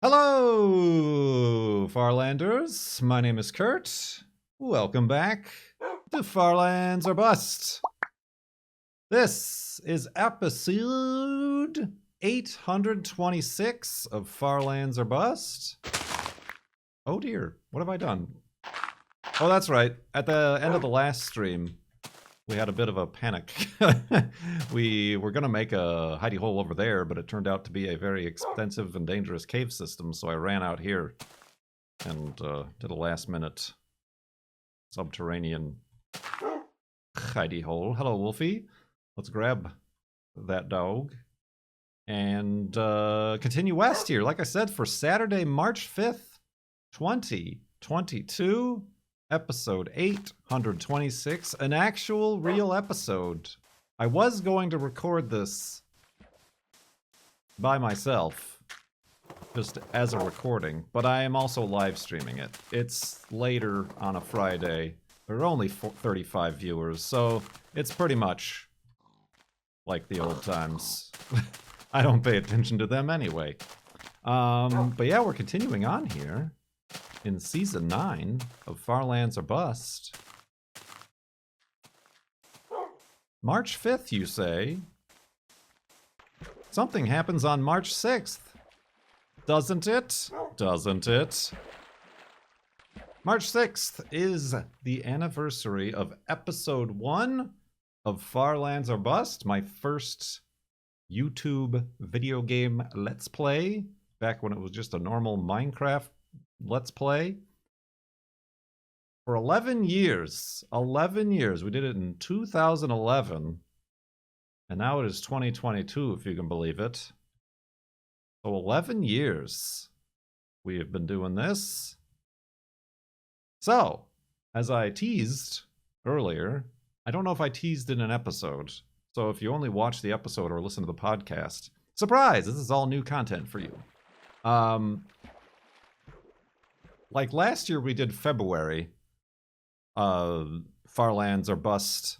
Hello, Farlanders. My name is Kurt. Welcome back to Farlands or Bust. This is episode 826 of Farlands or Bust. Oh dear, what have I done? Oh, that's right. At the end of the last stream, we had a bit of a panic. We were going to make a hidey hole over there, but it turned out to be a very expensive and dangerous cave system, so I ran out here and did a last-minute subterranean hidey hole. Hello, Wolfie. Let's grab that dog and continue west here. Like I said, for Saturday, March 5th, 2022... Episode 826, an actual real episode. I was going to record this by myself, just as a recording, but I am also live streaming it. It's later on a Friday. There are only 35 viewers, so it's pretty much like the old times. I don't pay attention to them anyway. But yeah, we're continuing on here in Season 9 of Farlands or Bust. March 5th, you say? Something happens on March 6th. Doesn't it? Doesn't it? March 6th is the anniversary of Episode 1 of Farlands or Bust, my first YouTube video game Let's Play, back when it was just a normal Minecraft Let's Play. For 11 years. 11 years. We did it in 2011. And now it is 2022, if you can believe it. So 11 years we have been doing this. So, as I teased earlier, I don't know if I teased in an episode. So if you only watch the episode or listen to the podcast, surprise! This is all new content for you. Like last year we did February, Farlands or Bust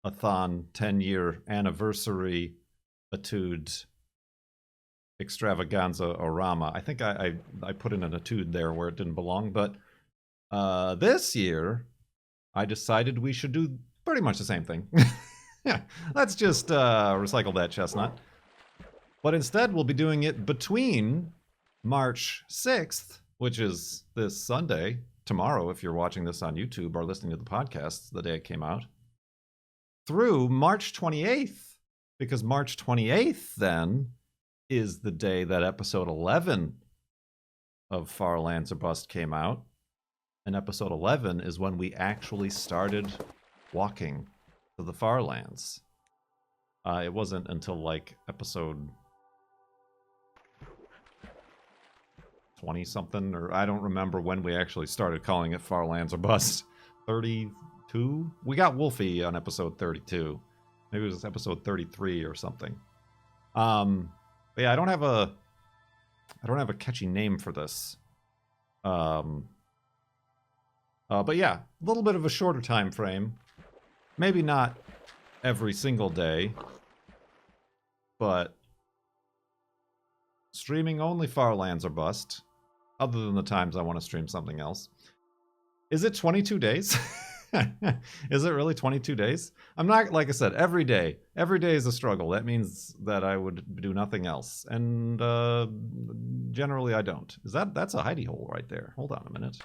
a-thon 10-year anniversary etude extravaganza orama. I think I put in an etude there where it didn't belong, but this year I decided we should do pretty much the same thing. Yeah, let's just recycle that chestnut. But instead we'll be doing it between March 6th, which is this Sunday, tomorrow if you're watching this on YouTube or listening to the podcast the day it came out, through March 28th, because March 28th then is the day that episode 11 of Farlands or Bust came out, and episode 11 is when we actually started walking to the Farlands. It wasn't until like episode 20-something, or I don't remember when we actually started calling it Farlands or Bust. 32? We got Wolfie on episode 32. Maybe it was episode 33 or something. But yeah, I don't have a catchy name for this. But yeah, a little bit of a shorter time frame. Maybe not every single day, but streaming only Farlands or Bust. Other than the times I want to stream something else. Is it 22 days? Is it really 22 days? I'm not, like I said, every day. Every day is a struggle. That means that I would do nothing else. And generally I don't. That's a hidey hole right there. Hold on a minute.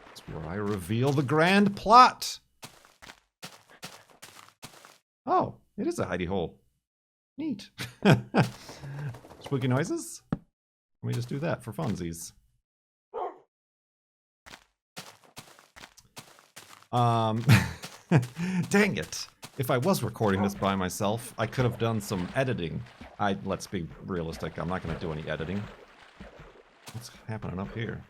That's where I reveal the grand plot. Oh, it is a hidey hole. Neat. Spooky noises? Let me just do that for funsies. Dang it. If I was recording this by myself, I could have done some editing. Let's be realistic, I'm not going to do any editing. What's happening up here?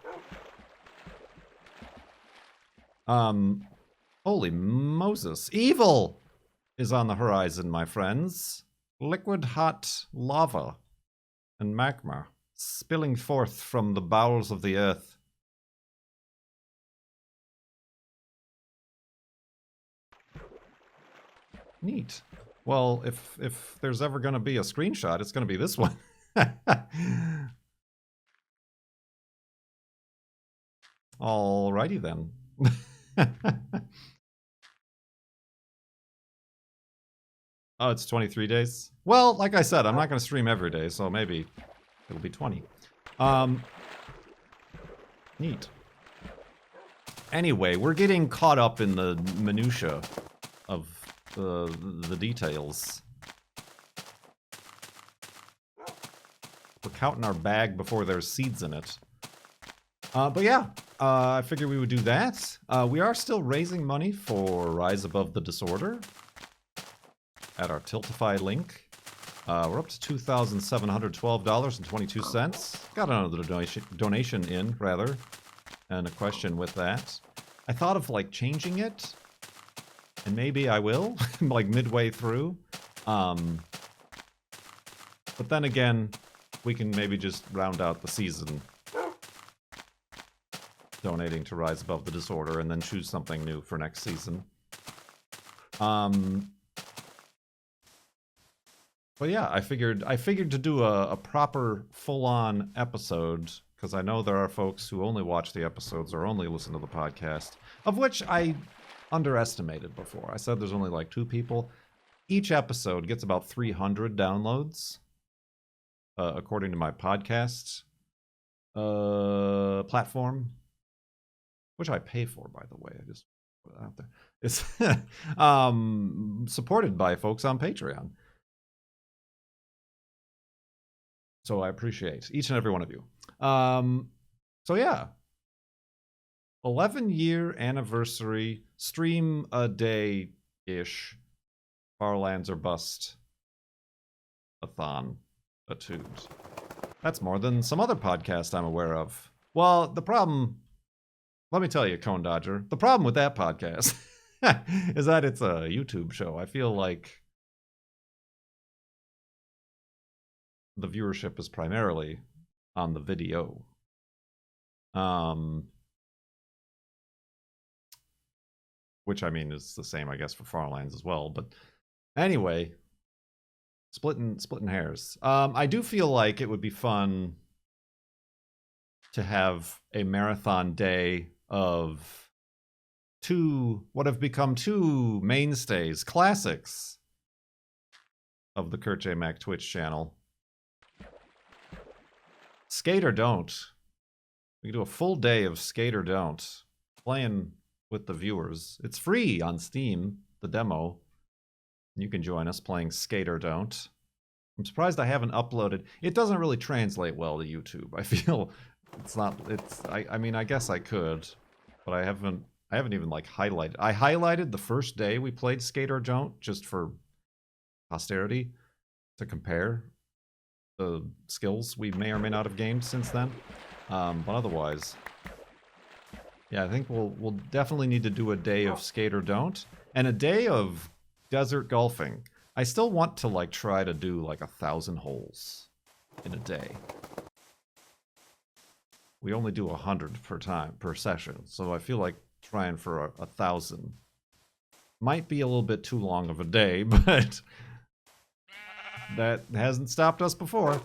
Holy Moses. Evil is on the horizon, my friends. Liquid hot lava and magma spilling forth from the bowels of the earth. Neat. Well, if there's ever going to be a screenshot, it's going to be this one. Alrighty then. Oh, it's 23 days? Well, like I said, I'm not going to stream every day, so maybe it'll be 20. Neat. Anyway, we're getting caught up in the minutia of the details. We're counting our bag before there's seeds in it. But yeah, I figured we would do that. We are still raising money for Rise Above the Disorder at our Tiltify link. We're up to $2,712.22. Got another donation in, rather, and a question with that. I thought of, like, changing it, and maybe I will, like, midway through. But then again, we can maybe just round out the season donating to Rise Above the Disorder and then choose something new for next season. But yeah, I figured to do a proper full-on episode, because I know there are folks who only watch the episodes or only listen to the podcast, of which I underestimated before. I said there's only like 2 people. Each episode gets about 300 downloads, according to my podcast platform, which I pay for, by the way. I just put it out there. It's supported by folks on Patreon. So I appreciate each and every one of you. So yeah, 11-year anniversary, stream a day-ish, Farlands or Bust a-thon, a-tude. That's more than some other podcast I'm aware of. Well, the problem, let me tell you, Cone Dodger, the problem with that podcast is that it's a YouTube show. I feel like the viewership is primarily on the video. Which, I mean, is the same, I guess, for Farlands as well. But anyway, splitting hairs. I do feel like it would be fun to have a marathon day of what have become 2 mainstays, classics of the Kurt J. Mac Twitch channel. Skate or Don't. We can do a full day of Skate or Don't, playing with the viewers. It's free on Steam, the demo. You can join us playing Skate or Don't. I'm surprised I haven't uploaded. It doesn't really translate well to YouTube. I feel I mean, I guess I could, but I haven't even like highlighted. I highlighted the first day we played Skate or Don't just for posterity to compare the skills we may or may not have gained since then. But otherwise, yeah, I think we'll definitely need to do a day of Skate or Don't and a day of desert golfing. I still want to like try to do like 1,000 holes in a day. We only do 100 per session, so I feel like trying for 1,000 might be a little bit too long of a day, but that hasn't stopped us before.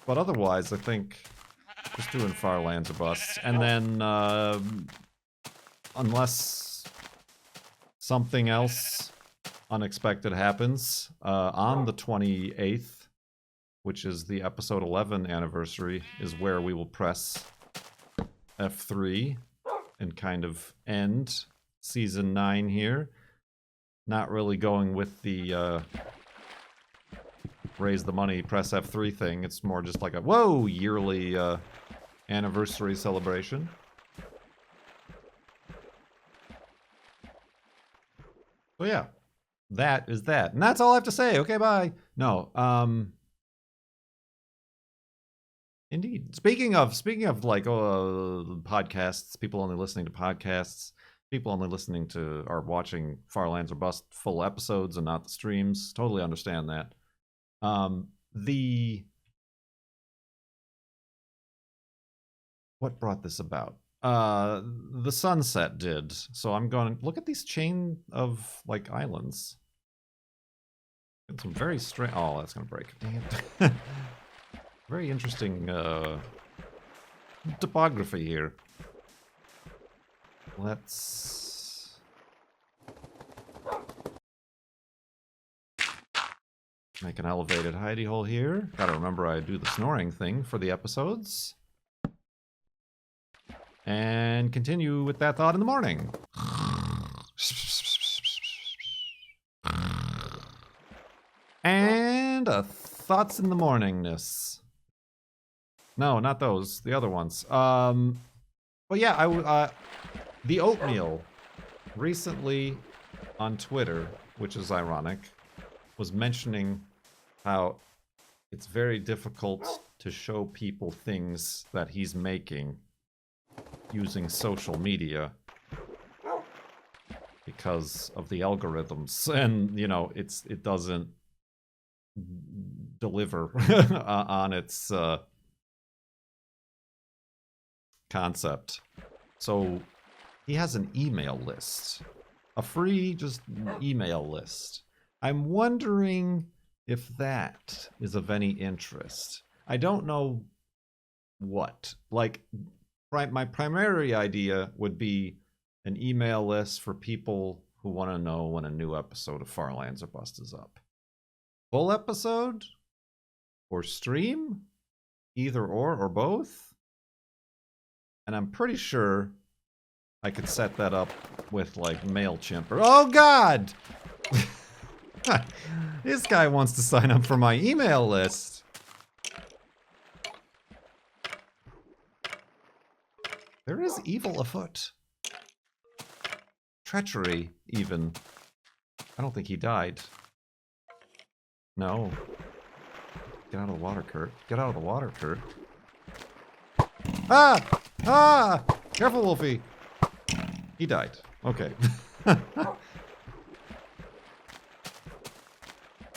But otherwise, I think just doing Farlands or Busts, and then unless something else unexpected happens, on the 28th, which is the episode 11 anniversary, is where we will press F3 and kind of end season 9 here. Not really going with the raise the money, press F3 thing. It's more just like a, whoa, yearly anniversary celebration. So yeah, that is that. And that's all I have to say. Okay, bye. No, indeed. Speaking of like podcasts, people only listening to podcasts, people only listening to or watching Farlands or Bust full episodes and not the streams. Totally understand that. What brought this about? The sunset did. So I'm going to look at these chain of like islands. Got some very strange. Oh, that's gonna break. Dang it. Very interesting topography here. Let's make an elevated hidey hole here. Gotta remember I do the snoring thing for the episodes. And continue with that thought in the morning. And thoughts in the morningness. No, not those. The other ones. But yeah, the oatmeal recently on Twitter, which is ironic, was mentioning how it's very difficult to show people things that he's making using social media because of the algorithms, and you know, it doesn't deliver on its concept. So he has an email list, a free just email list. I'm wondering if that is of any interest. I don't know what. Like, my primary idea would be an email list for people who want to know when a new episode of Farlands or Bust is up. Full episode? Or stream? Either or both? And I'm pretty sure I could set that up with, like, MailChimp or... Oh, God! This guy wants to sign up for my email list. There is evil afoot. Treachery, even. I don't think he died. No. Get out of the water, Kurt. Get out of the water, Kurt. Ah! Ah! Careful, Wolfie. He died. Okay.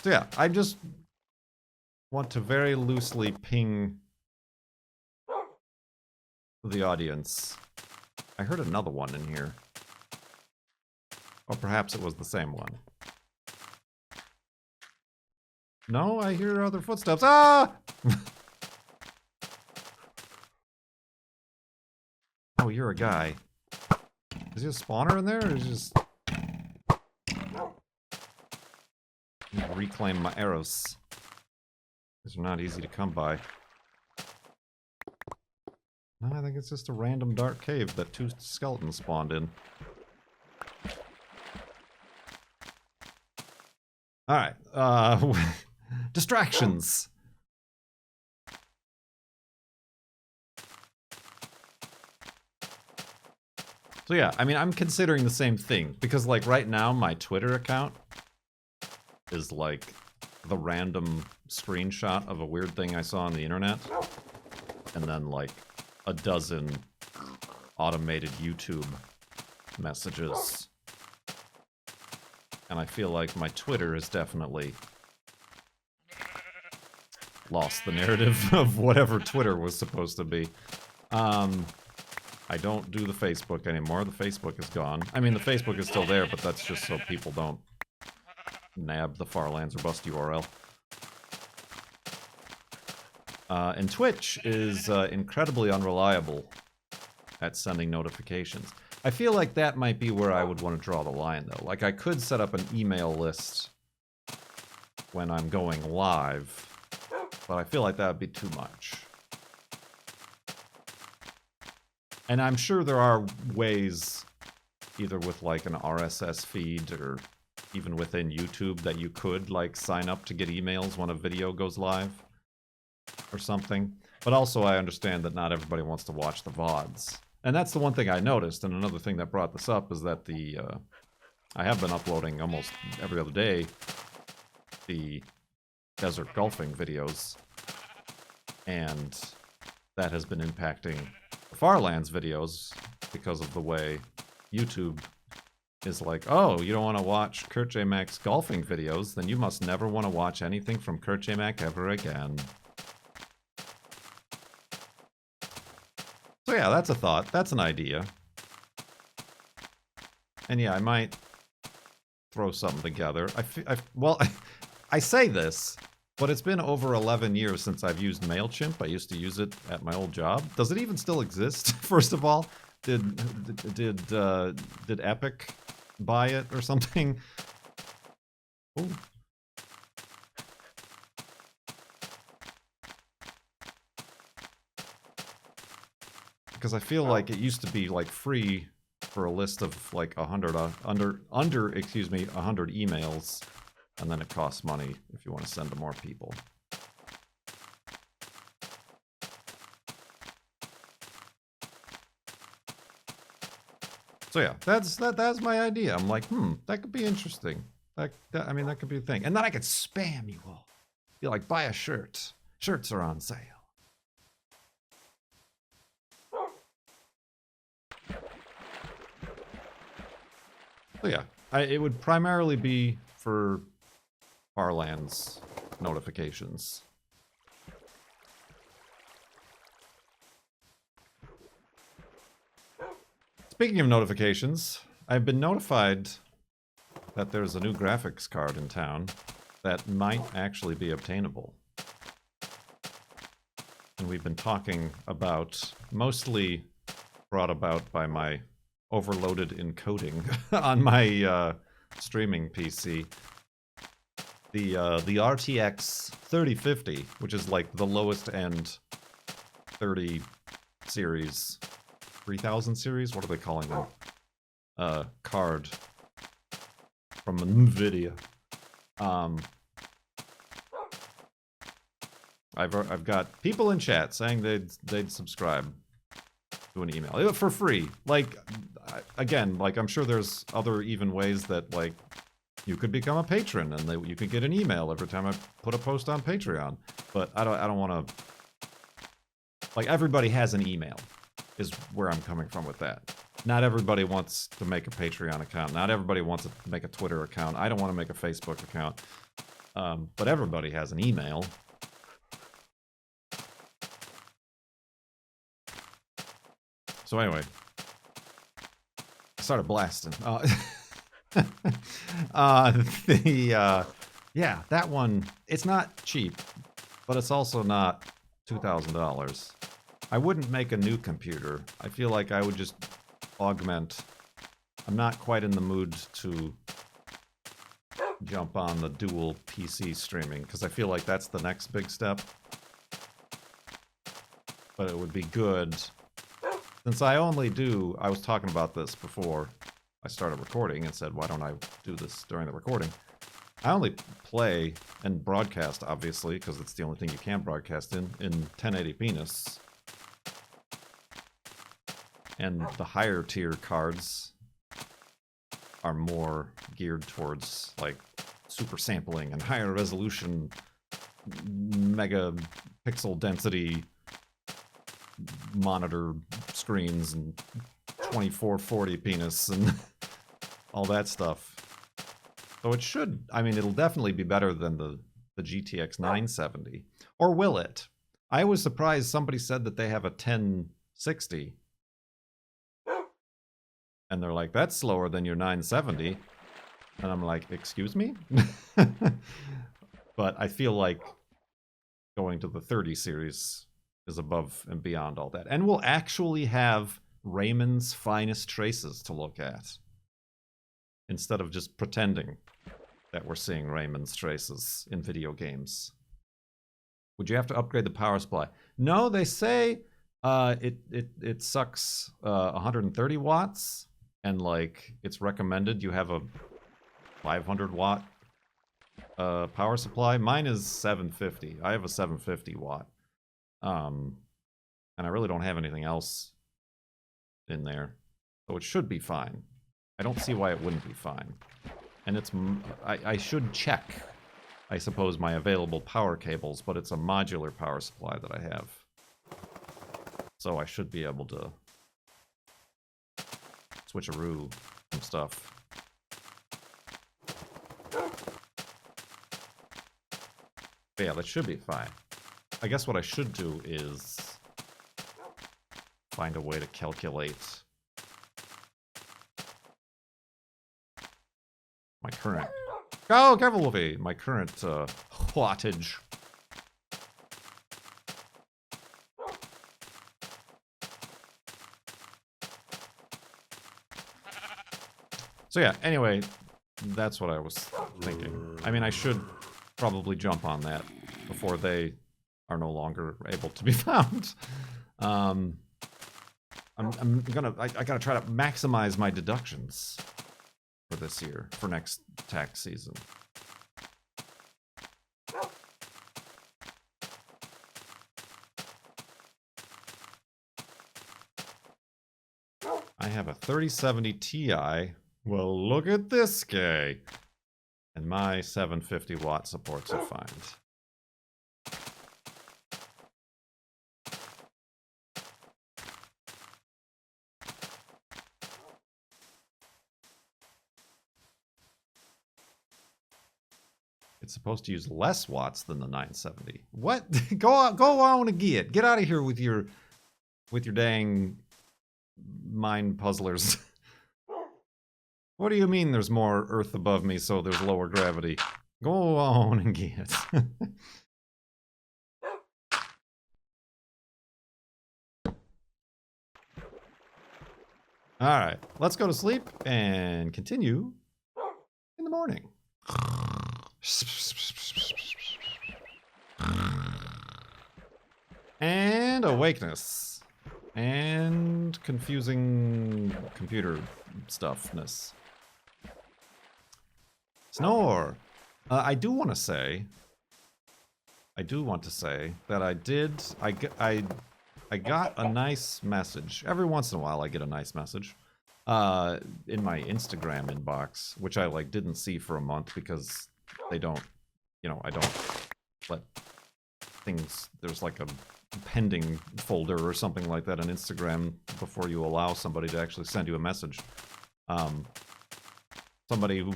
So yeah, I just want to very loosely ping the audience. I heard another one in here. Or perhaps it was the same one. No, I hear other footsteps. Ah! Oh, you're a guy. Is he a spawner in there, or is he just... reclaim my arrows. These are not easy to come by. No, I think it's just a random dark cave that two skeletons spawned in. Alright, distractions! So yeah, I mean, I'm considering the same thing, because like right now my Twitter account is like the random screenshot of a weird thing I saw on the internet, and then like a dozen automated YouTube messages. And I feel like my Twitter has definitely lost the narrative of whatever Twitter was supposed to be. I don't do the Facebook anymore. The Facebook is gone. I mean, the Facebook is still there, but that's just so people don't nab the Farlands or Bust URL. And Twitch is incredibly unreliable at sending notifications. I feel like that might be where I would want to draw the line, though. Like, I could set up an email list when I'm going live, but I feel like that would be too much. And I'm sure there are ways, either with like an RSS feed or even within YouTube, that you could like sign up to get emails when a video goes live or something. But also I understand that not everybody wants to watch the VODs. And that's the one thing I noticed, and another thing that brought this up is that I have been uploading almost every other day the desert golfing videos, and that has been impacting the Farlands videos because of the way YouTube is like, oh, you don't want to watch Kurt J. Mack's golfing videos, then you must never want to watch anything from Kurt J. Mack ever again. So yeah, that's a thought. That's an idea. And yeah, I might throw something together. Well, I say this, but it's been over 11 years since I've used MailChimp. I used to use it at my old job. Does it even still exist? First of all, did Epic buy it or something? Ooh. Because I feel like it used to be like free for a list of like 100 100 emails, and then it costs money if you want to send to more people. So yeah, that's my idea. I'm like, that could be interesting. I mean, that could be a thing. And then I could spam you all. Be like, buy a shirt. Shirts are on sale. So yeah, it would primarily be for farlands notifications. Speaking of notifications, I've been notified that there's a new graphics card in town that might actually be obtainable. And we've been talking about, mostly brought about by my overloaded encoding on my streaming PC. The RTX 3050, which is like the lowest end 30 series, 3000 series? What are they calling them? Card from NVIDIA. I've got people in chat saying they'd subscribe to an email for free. Like, again, like I'm sure there's other even ways that like you could become a patron and you could get an email every time I put a post on Patreon. But I don't want to. Like, everybody has an email, is where I'm coming from with that. Not everybody wants to make a Patreon account. Not everybody wants to make a Twitter account. I don't want to make a Facebook account. But everybody has an email. So anyway, I started blasting. Yeah, that one, it's not cheap, but it's also not $2,000. I wouldn't make a new computer. I feel like I would just augment. I'm not quite in the mood to jump on the dual PC streaming, because I feel like that's the next big step. But it would be good. Since I was talking about this before I started recording and said, why don't I do this during the recording? I only play and broadcast, obviously, because it's the only thing you can broadcast in 1080p-ness. And the higher tier cards are more geared towards, like, super sampling and higher resolution, mega pixel density monitor screens and 2440p-ness and all that stuff. So it should, I mean, it'll definitely be better than the GTX 970. Or will it? I was surprised somebody said that they have a 1060. And they're like, that's slower than your 970. And I'm like, excuse me? But I feel like going to the 30 series is above and beyond all that. And we'll actually have Raymond's finest traces to look at, instead of just pretending that we're seeing Raymond's traces in video games. Would you have to upgrade the power supply? No, they say it sucks 130 watts, and like it's recommended you have a 500 watt power supply. Mine is 750. I have a 750 watt. And I really don't have anything else in there, so it should be fine. I don't see why it wouldn't be fine. And it's, I should check, I suppose, my available power cables, but it's a modular power supply that I have. So I should be able to switcheroo some stuff. But yeah, that should be fine. I guess what I should do is find a way to calculate my current... Oh, careful, Wolfie! My current wattage. So yeah, anyway, that's what I was thinking. I mean, I should probably jump on that before they are no longer able to be found. I gotta try to maximize my deductions for this year, for next tax season. I have a 3070 Ti. Well, look at this guy. And my 750 watt supports it fine. It's supposed to use less watts than the 970. What? Go on and get out of here with your dang mind puzzlers. What do you mean there's more Earth above me, so there's lower gravity? Go on and get. Alright, let's go to sleep and continue in the morning. And awakeness. And confusing computer stuffness. Snore. I do want to say that I got a nice message. Every once in a while I get a nice message in my Instagram inbox, which I didn't see for a month because they don't, I don't let things, there's like a pending folder or something like that on Instagram before you allow somebody to actually send you a message. Somebody who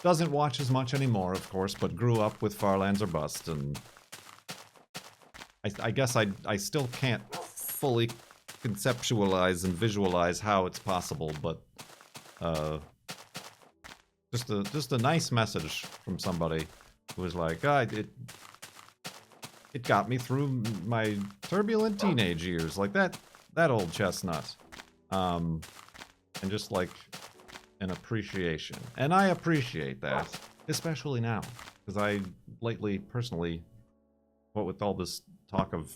doesn't watch as much anymore, of course, but grew up with Farlands or Bust, and I guess I still can't fully conceptualize and visualize how it's possible, but just a nice message from somebody who was like, it got me through my turbulent teenage years, like that old chestnut, and just like an appreciation. And I appreciate that, especially now, because I lately, personally, what with all this talk of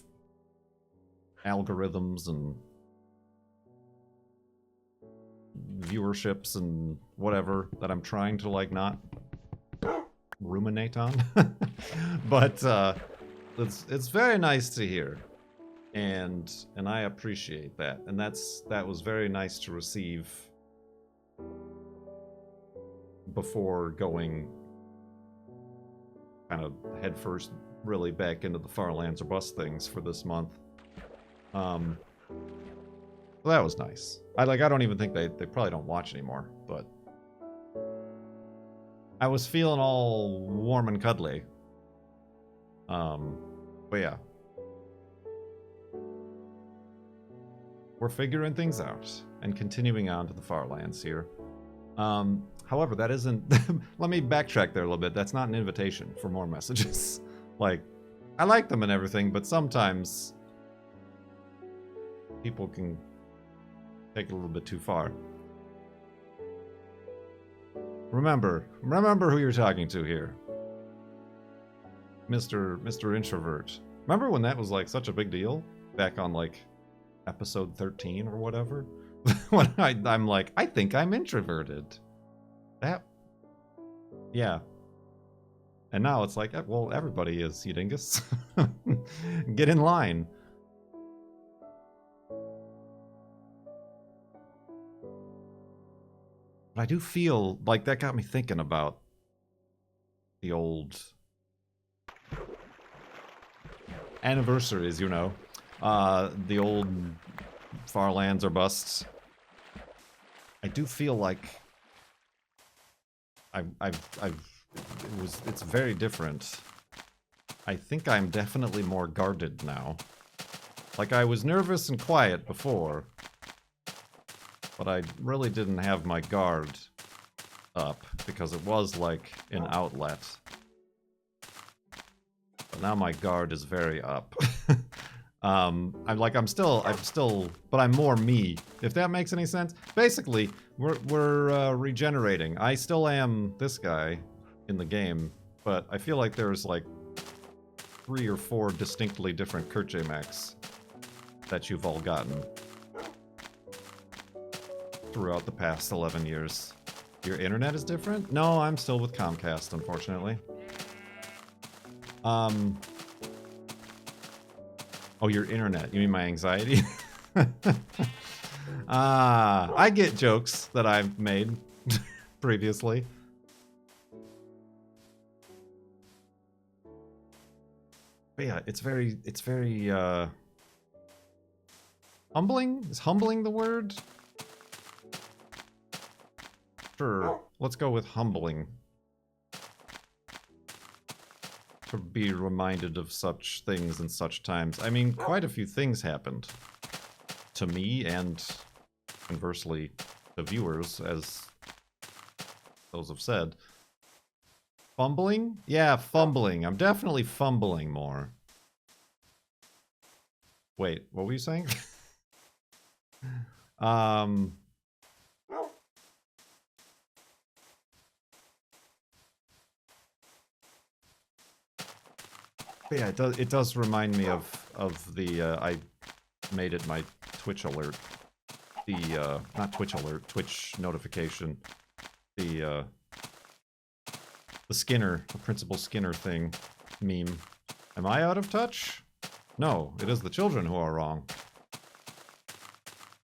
algorithms and viewerships and whatever that I'm trying to not ruminate on, but it's very nice to hear, and I appreciate that, and that was very nice to receive before going kind of headfirst really back into the Farlands or Bust things for this month. So that was nice. I don't even think they probably don't watch anymore, but I was feeling all warm and cuddly. But yeah. We're figuring things out and continuing on to the Farlands here. However, that isn't... Let me backtrack there a little bit. That's not an invitation for more messages. I like them and everything, but sometimes people can take it a little bit too far. Remember who you're talking to here. Mr. Introvert. Remember when that was such a big deal? Back on episode 13 or whatever? When I'm like, I think I'm introverted. Yeah. And now it's like, well, everybody is, you dingus. Get in line. But I do feel like that got me thinking about the old anniversaries, the old Farlands or Busts. I do feel like it's very different. I think I'm definitely more guarded now. Like, I was nervous and quiet before, but I really didn't have my guard up because it was like an outlet. But now my guard is very up. I'm still, but I'm more me, if that makes any sense. Basically, we're regenerating. I still am this guy in the game, but I feel like there's like 3 or 4 distinctly different Kerche mechs that you've all gotten throughout the past 11 years. Your internet is different? No, I'm still with Comcast, unfortunately. Oh, your internet. You mean my anxiety? I get jokes that I've made previously. But yeah, it's very humbling? Is humbling the word? Sure, let's go with humbling. To be reminded of such things in such times. I mean, quite a few things happened. To me, and conversely, to viewers, as those have said. Fumbling? Yeah, fumbling. I'm definitely fumbling more. Wait, what were you saying? But yeah, it does remind me of the I made it my Twitch alert. The not Twitch alert, Twitch notification. The Skinner, the Principal Skinner thing meme. Am I out of touch? No, it is the children who are wrong.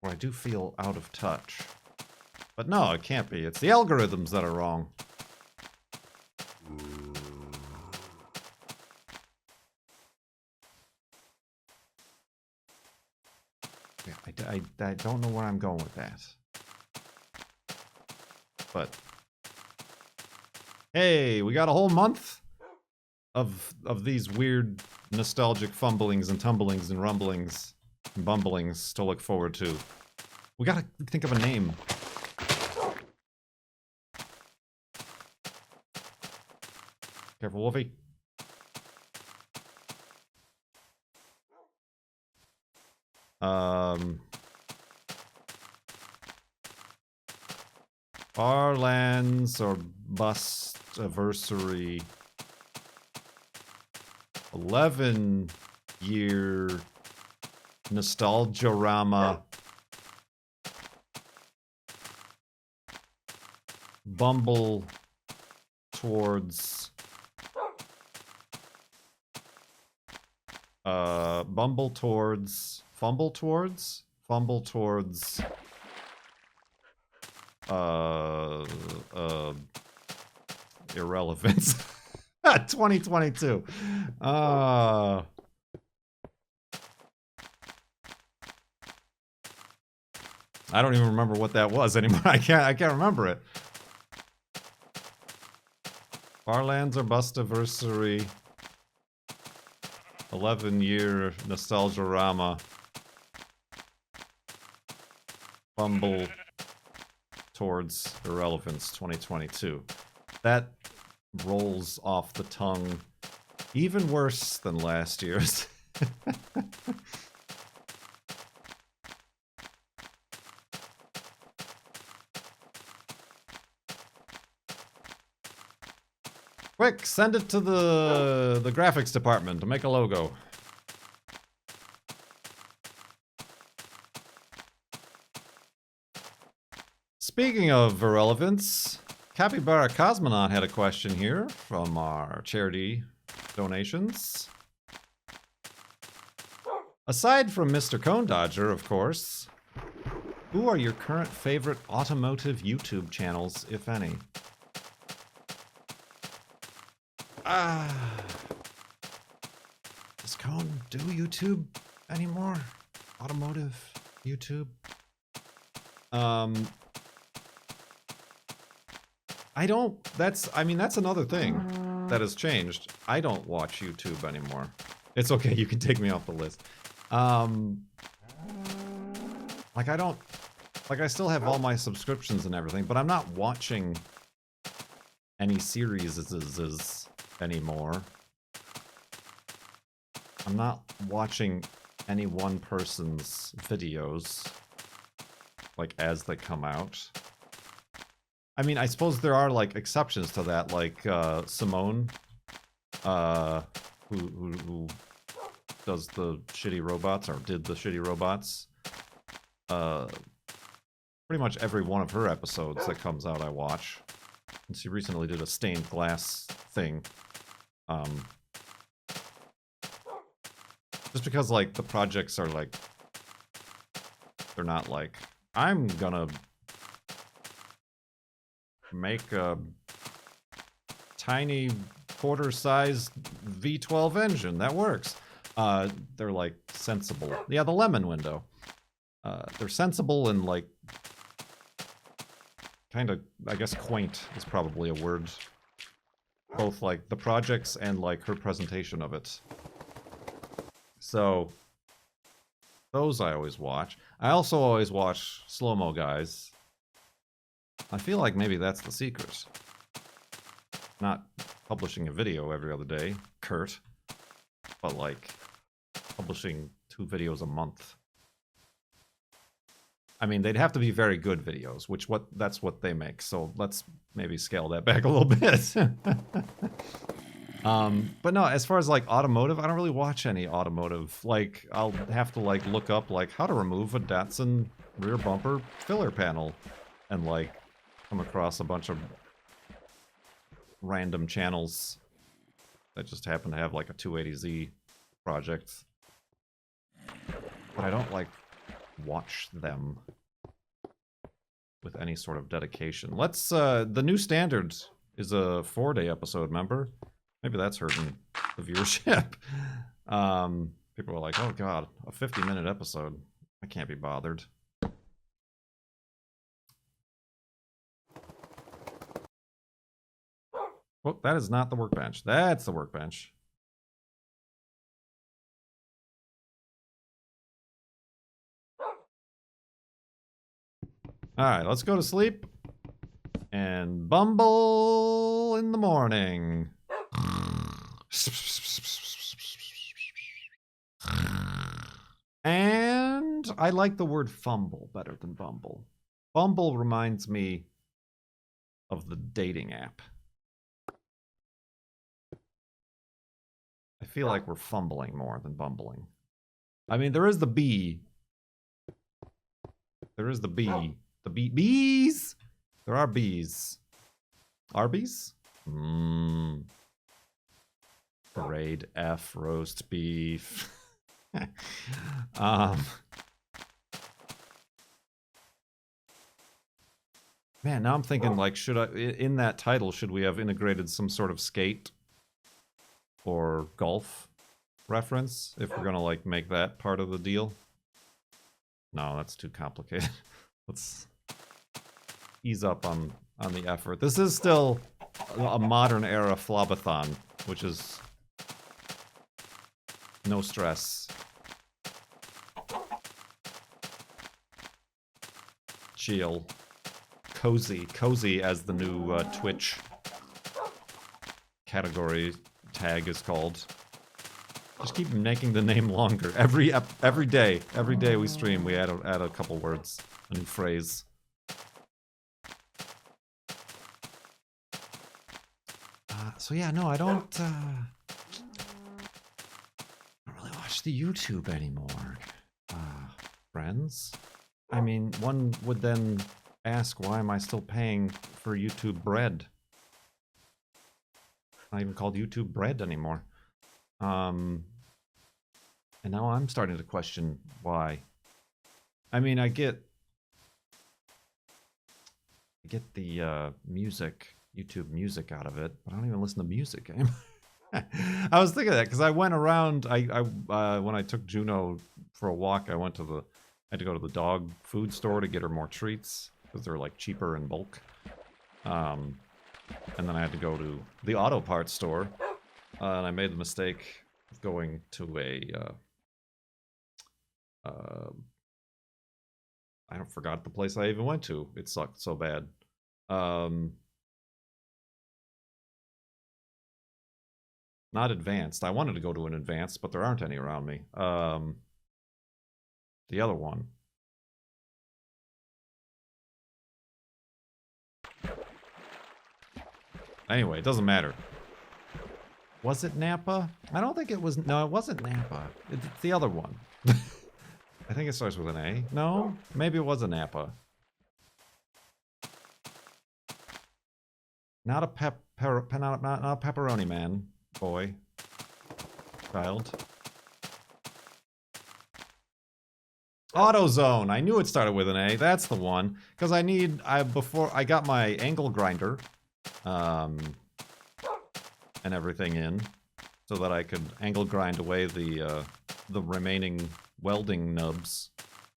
Or I do feel out of touch. But no, it can't be. It's the algorithms that are wrong. Yeah, I don't know where I'm going with that. But hey, we got a whole month of these weird nostalgic fumblings and tumblings and rumblings and bumblings to look forward to. We gotta think of a name. Careful, Wolfie. Farlands or Bust Anniversary 11-year Nostalgia-rama Bumble towards Fumble towards irrelevance. 2022. I don't even remember what that was anymore. I can't remember it. Farlands or Bustiversary 11-year Nostalgia-rama Fumble towards irrelevance 2022. That rolls off the tongue even worse than last year's. Quick, send it to the graphics department to make a logo. Speaking of irrelevance, Capybara Cosmonaut had a question here from our charity donations. Aside from Mr. Cone Dodger, of course, who are your current favorite automotive YouTube channels, if any? Does Cone do YouTube anymore? Automotive YouTube? I mean, that's another thing that has changed. I don't watch YouTube anymore. It's okay, you can take me off the list. Like I don't, like I still have all my subscriptions and everything, but I'm not watching any series anymore. I'm not watching any one person's videos, like, as they come out. I mean, I suppose there are, like, exceptions to that, like, Simone, who does the shitty robots, or did the shitty robots. Pretty much every one of her episodes that comes out I watch. And she recently did a stained glass thing. Just because, like, the projects are, like, they're not like, I'm gonna make a tiny quarter-sized V12 engine that works. They're, like, sensible. Yeah, the lemon window. They're sensible and, like, kind of, I guess quaint is probably a word. Both, like, the projects and, like, her presentation of it. So, those I always watch. I also always watch Slow-Mo Guys. I feel like maybe that's the secret. Not publishing a video every other day, Kurt, but, like, publishing 2 videos a month. I mean, they'd have to be very good videos, that's what they make, so let's maybe scale that back a little bit. But no, as far as, like, automotive, I don't really watch any automotive. Like, I'll have to, like, look up, like, how to remove a Datsun rear bumper filler panel, and, like, come across a bunch of random channels that just happen to have, like, a 280Z project. But I don't, like, watch them with any sort of dedication. Let's, the new standard is a 4-day episode, remember? Maybe that's hurting the viewership. People are like, oh god, a 50-minute episode. I can't be bothered. Oh, that is not the workbench. That's the workbench. Alright, let's go to sleep. And bumble in the morning. And I like the word fumble better than bumble. Bumble reminds me of the dating app. I feel like we're fumbling more than bumbling. I mean, there is the bee. There is the bee. The bees! There are bees. Arby's? Grade F roast beef. Man, now I'm thinking, like, should I, in that title, should we have integrated some sort of skate or golf reference if we're gonna, like, make that part of the deal? No, that's too complicated. Let's ease up on the effort. This is still a modern era flobathon, which is no stress. Chill. Cozy. Cozy as the new Twitch category tag is called. Just keep making the name longer. Every day we stream, we add a couple words, a new phrase. So yeah, no, I don't really watch the YouTube anymore, friends. I mean, one would then ask, why am I still paying for YouTube Bread? It's not even called YouTube Bread anymore. And now I'm starting to question why. I mean, I get the music, YouTube music out of it, but I don't even listen to music anymore. I was thinking of that because I went around. When I took Juno for a walk, I had to go to the dog food store to get her more treats because they're, like, cheaper in bulk. And then I had to go to the auto parts store, and I made the mistake of going to Uh, I don't forgot the place I even went to. It sucked so bad. Not advanced. I wanted to go to an advanced, but there aren't any around me. The other one. Anyway, it doesn't matter. Was it Napa? I don't think it was. No, it wasn't Napa. It's the other one. I think it starts with an A. No? Maybe it was a Napa. Not a not a pepperoni man. Boy. Child. AutoZone. I knew it started with an A. That's the one. Because before I got my angle grinder, and everything in, so that I could angle grind away the remaining welding nubs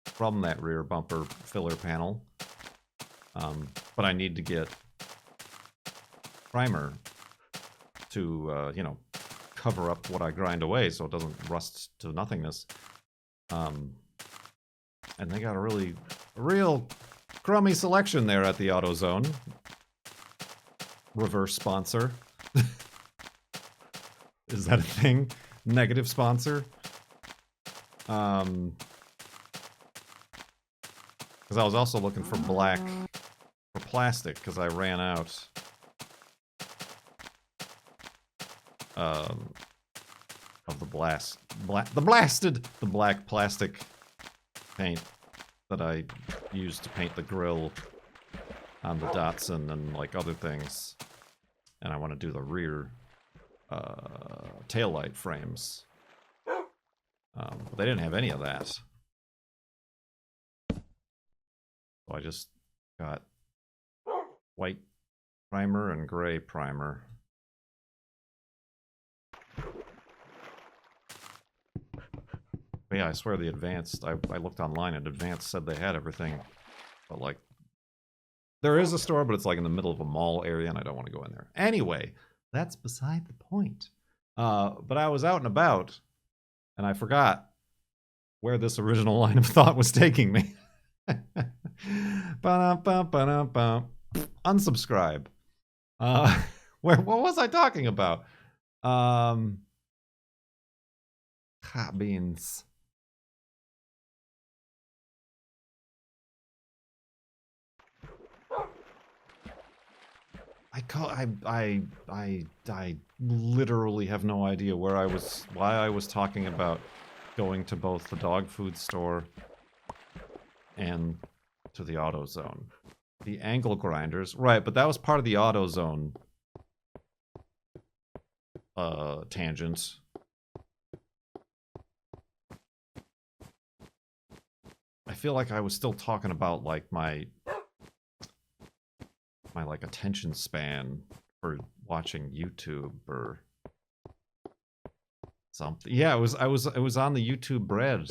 from that rear bumper filler panel. But I need to get primer to, you know, cover up what I grind away so it doesn't rust to nothingness. And they got a real crummy selection there at the AutoZone. Reverse sponsor. Is that a thing? Negative sponsor? Because I was also looking for plastic, because I ran out of the black plastic paint that I used to paint the grill on the Datsun and like other things. And I want to do the rear taillight frames. But they didn't have any of that. So I just got white primer and gray primer. But yeah, I swear the Advanced, I looked online and Advanced said they had everything. But like, there is a store, but it's like in the middle of a mall area and I don't want to go in there. Anyway, that's beside the point. But I was out and about and I forgot where this original line of thought was taking me. Unsubscribe. What was I talking about? Hot beans. I literally have no idea why I was talking about going to both the dog food store and to the AutoZone. The angle grinders, right, but that was part of the AutoZone tangent. I feel like I was still talking about like my like attention span for watching YouTube or something. Yeah, it was on the YouTube bread.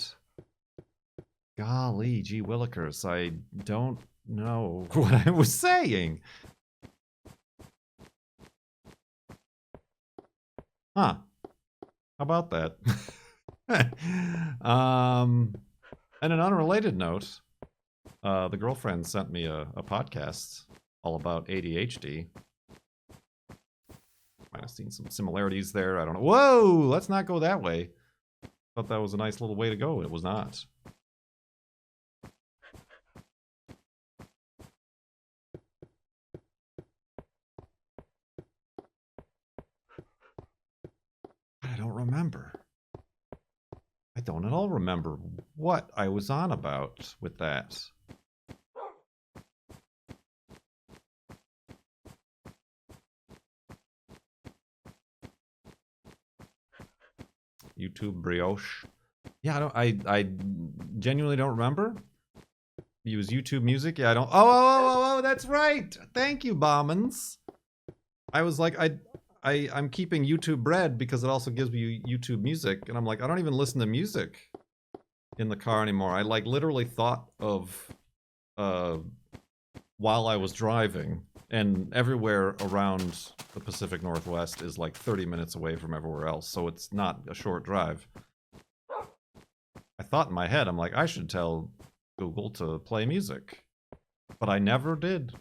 Golly, gee willikers, I don't know what I was saying. Huh. How about that? And an unrelated note, the girlfriend sent me a podcast all about ADHD. Might have seen some similarities there. I don't know. Whoa! Let's not go that way. Thought that was a nice little way to go. It was not. I don't remember. I don't at all remember what I was on about with that. YouTube brioche. Yeah, I genuinely don't remember. Use YouTube music. Yeah, I don't. Oh, that's right. Thank you, Bombins. I was like, I'm keeping YouTube Red because it also gives me YouTube Music, and I'm like, I don't even listen to music in the car anymore. I like literally thought of while I was driving, and everywhere around the Pacific Northwest is like 30 minutes away from everywhere else, so it's not a short drive. I thought in my head, I'm like, I should tell Google to play music. But I never did.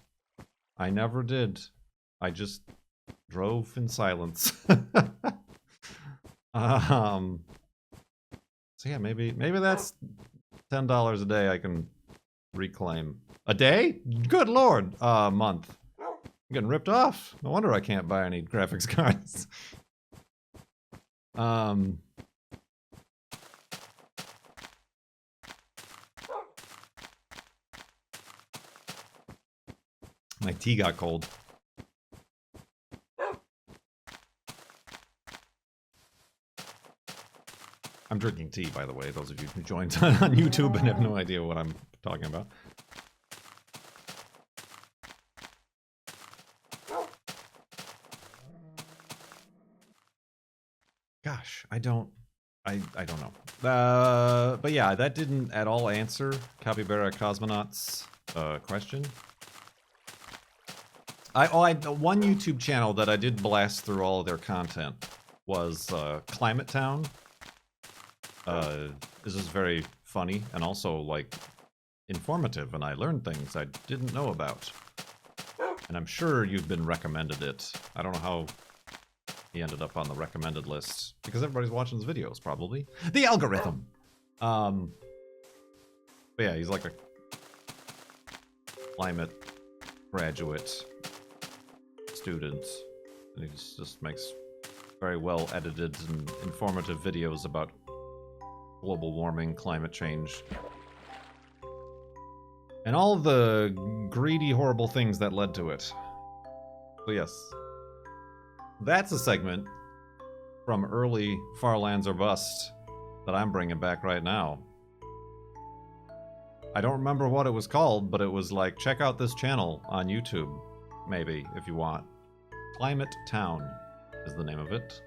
I never did. I just drove in silence. So yeah, maybe that's $10 a day I can reclaim. A day? Good lord! A month. I'm getting ripped off. No wonder I can't buy any graphics cards. My tea got cold. I'm drinking tea, by the way, those of you who joined on YouTube and have no idea what I'm talking about. Gosh, I don't know. But yeah, that didn't at all answer Capybara Cosmonauts' question. One YouTube channel that I did blast through all of their content was Climate Town. This is very funny and also, like, informative, and I learned things I didn't know about. And I'm sure you've been recommended it. I don't know how he ended up on the recommended list, because everybody's watching his videos, probably. The algorithm! But yeah, he's like a climate graduate student, and he just makes very well edited and informative videos about global warming, climate change, and all the greedy, horrible things that led to it. So yes, that's a segment from early Farlands or Bust that I'm bringing back right now. I don't remember what it was called, but it was like, check out this channel on YouTube, maybe, if you want. Climate Town is the name of it.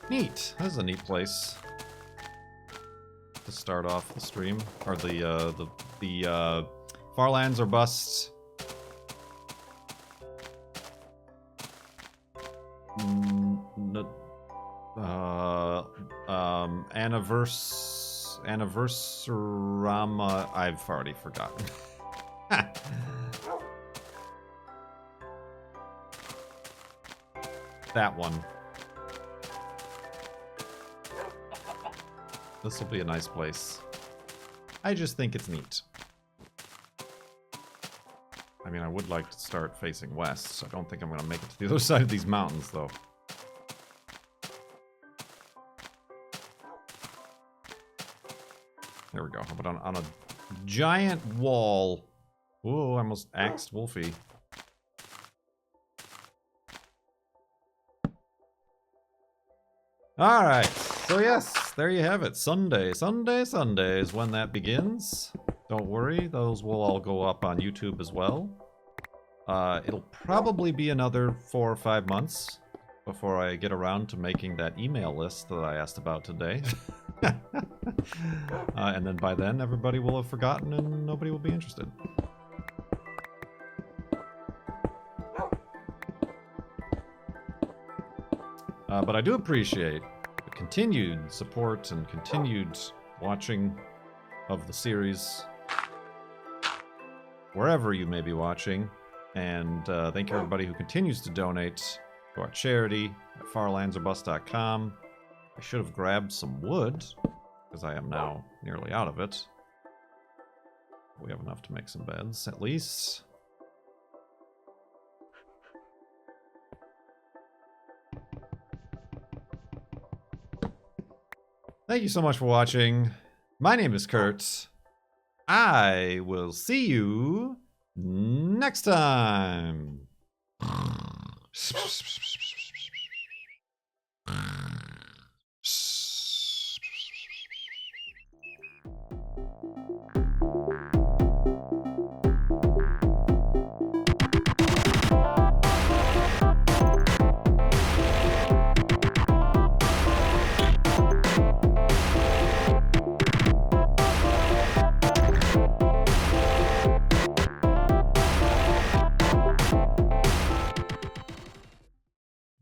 Neat. This is a neat place to start off the stream, or the Farlands or Bust. Anniversarama. I've already forgotten. That one. This will be a nice place. I just think it's neat. I mean, I would like to start facing west. I don't think I'm going to make it to the other side of these mountains, though. There we go. How about on a giant wall? Whoa, I almost axed Wolfie. Alright, so yes, there you have it. Sunday is when that begins. Don't worry, those will all go up on YouTube as well. It'll probably be another 4 or 5 months before I get around to making that email list that I asked about today. And then by then, everybody will have forgotten and nobody will be interested. But I do appreciate the continued support and continued watching of the series, wherever you may be watching. And thank you everybody who continues to donate to our charity at farlandsorbust.com. I should have grabbed some wood, because I am now nearly out of it. We have enough to make some beds, at least. Thank you so much for watching. My name is Kurt. I will see you next time.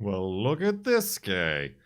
Well, look at this guy.